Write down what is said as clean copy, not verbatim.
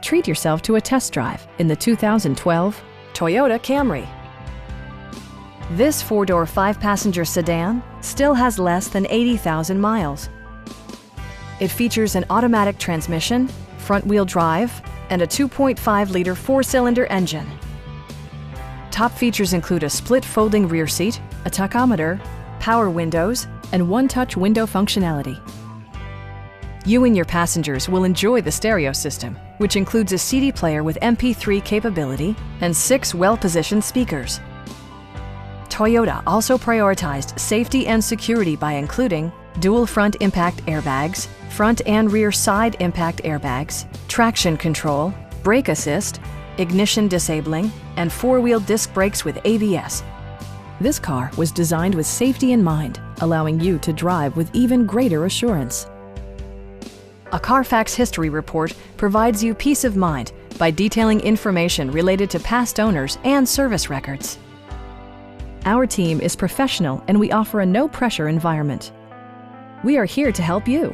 treat yourself to a test drive in the 2012 Toyota Camry. This four-door, five-passenger sedan still has less than 80,000 miles. It features an automatic transmission, front-wheel drive, and a 2.5-liter four-cylinder engine. Top features include a split folding rear seat, a tachometer, power windows, and one-touch window functionality. You and your passengers will enjoy the stereo system, which includes a CD player with MP3 capability and 6 well-positioned speakers. Toyota also prioritized safety and security by including dual front impact airbags, front and rear side impact airbags, traction control, brake assist, ignition disabling, and four-wheel disc brakes with ABS. This car was designed with safety in mind, allowing you to drive with even greater assurance. A Carfax history report provides you peace of mind by detailing information related to past owners and service records. Our team is professional and we offer a no-pressure environment. We are here to help you.